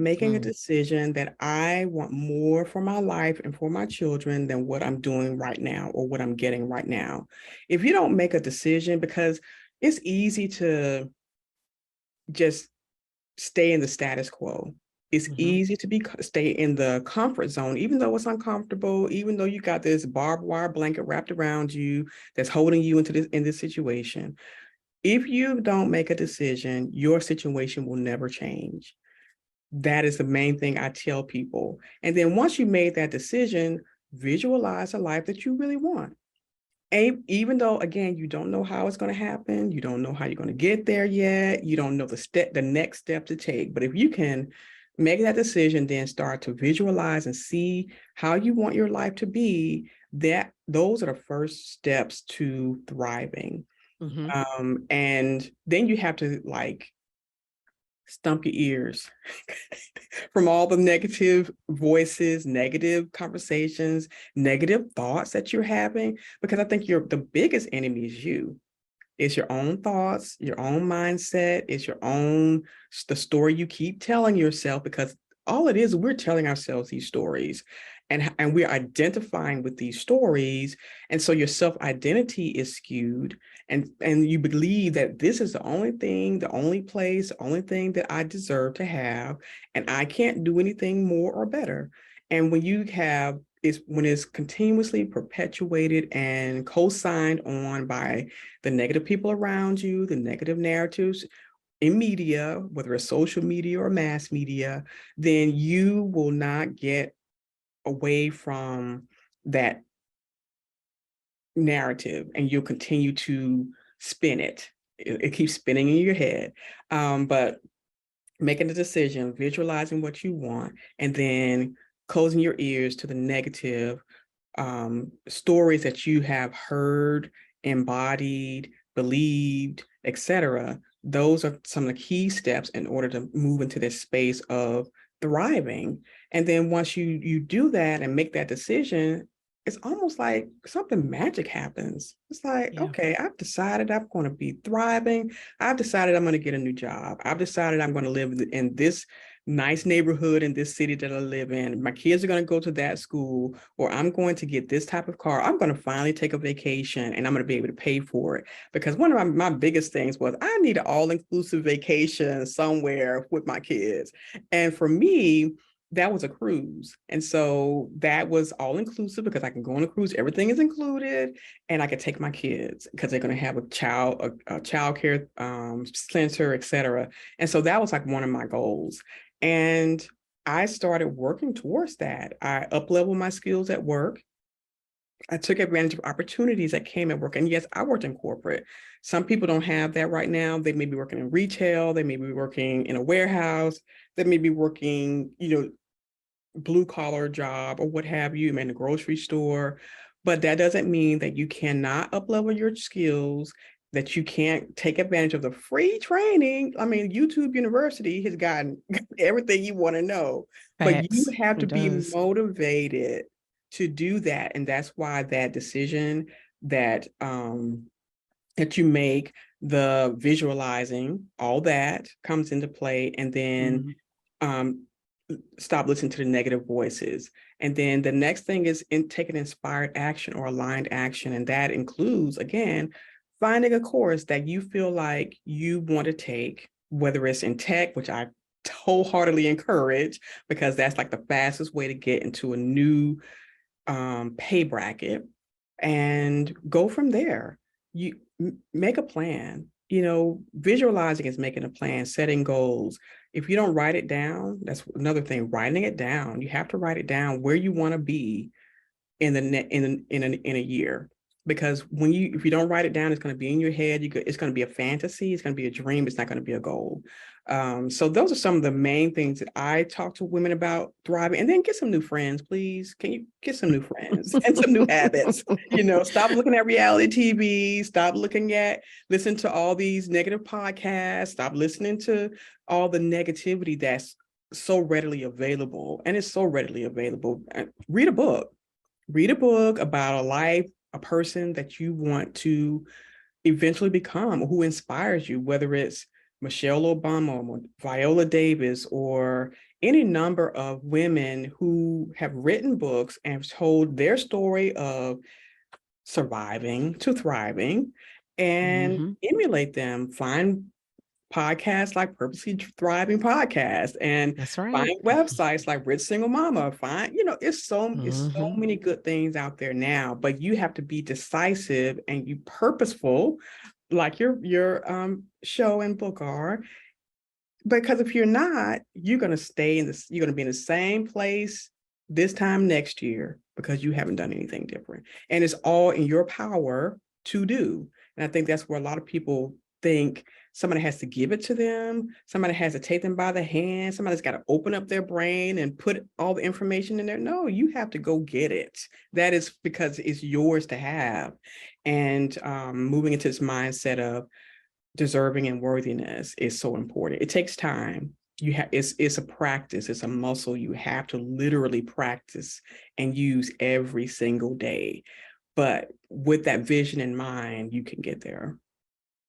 making a decision that I want more for my life and for my children than what I'm doing right now or what I'm getting right now. If you don't make a decision, because it's easy to just stay in the status quo. It's easy to stay in the comfort zone, even though it's uncomfortable, even though you got this barbed wire blanket wrapped around you that's holding you in this situation. If you don't make a decision, your situation will never change. That is the main thing I tell people. And then once you made that decision, visualize a life that you really want. And even though, again, you don't know how it's going to happen, you don't know how you're going to get there yet, you don't know the next step to take. But if you can make that decision, then start to visualize and see how you want your life to be, those are the first steps to thriving. And then you have to stump your ears from all the negative voices, negative conversations, negative thoughts that you're having, because I think the biggest enemy is you. It's your own thoughts, your own mindset, it's the story you keep telling yourself, because all it is, we're telling ourselves these stories and we're identifying with these stories. And so your self-identity is skewed and you believe that this is the only thing, the only place, the only thing that I deserve to have, and I can't do anything more or better. And when it's continuously perpetuated and co-signed on by the negative people around you, the negative narratives in media, whether it's social media or mass media, then you will not get away from that narrative and you'll continue to spin it. It keeps spinning in your head. But making a decision, visualizing what you want, and then closing your ears to the negative stories that you have heard, embodied, believed, etc. Those are some of the key steps in order to move into this space of thriving. And then once you do that and make that decision, it's almost like something magic happens. It's like, okay, I've decided I'm going to be thriving. I've decided I'm going to get a new job. I've decided I'm going to live in this nice neighborhood in this city that I live in. My kids are going to go to that school, or I'm going to get this type of car. I'm going to finally take a vacation and I'm going to be able to pay for it. Because one of my biggest things was I need an all-inclusive vacation somewhere with my kids. And for me, that was a cruise. And so that was all inclusive because I can go on a cruise, everything is included, and I could take my kids because they're going to have a child care center, et cetera. And so that was like one of my goals. And I started working towards that. I up-leveled my skills at work. I took advantage of opportunities that came at work. And yes, I worked in corporate. Some people don't have that right now. They may be working in retail. They may be working in a warehouse. They may be working, blue collar job or what have you, in the grocery store. But that doesn't mean that you cannot up-level your skills, that you can't take advantage of the free training. I mean, YouTube University has gotten everything you want to know, but you have to be motivated to do that. And that's why that decision that that you make, the visualizing, all that comes into play. And then stop listening to the negative voices. And then the next thing is taking inspired action or aligned action. And that includes, again, finding a course that you feel like you want to take, whether it's in tech, which I wholeheartedly encourage, because that's like the fastest way to get into a new pay bracket, and go from there. You make a plan. Visualizing is making a plan, setting goals. If you don't write it down, that's another thing, writing it down. You have to write it down where you want to be in a year. Because if you don't write it down, it's going to be in your head. It's going to be a fantasy. It's going to be a dream. It's not going to be a goal. So those are some of the main things that I talk to women about thriving. And then get some new friends, please. Can you get some new friends and some new habits? Stop looking at reality TV. Stop listen to all these negative podcasts. Stop listening to all the negativity that's so readily available. And it's so readily available. Read a book. Read a book about a life, a person that you want to eventually become, who inspires you, whether it's Michelle Obama or Viola Davis or any number of women who have written books and told their story of surviving to thriving, and emulate them. Find podcasts like Purposely Thriving Podcast, and That's right. find websites like Rich Single Mama. Find, it's so many good things out there now, but you have to be decisive and you purposeful, like your show and book are. Because if you're not, you're going to stay in this, you're going to be in the same place this time next year because you haven't done anything different. And it's all in your power to do. And I think that's where a lot of people think somebody has to give it to them. Somebody has to take them by the hand. Somebody's got to open up their brain and put all the information in there. No, you have to go get it. That is because it's yours to have. And moving into this mindset of deserving and worthiness is so important. It takes time. It's a practice, it's a muscle you have to literally practice and use every single day. But with that vision in mind, you can get there.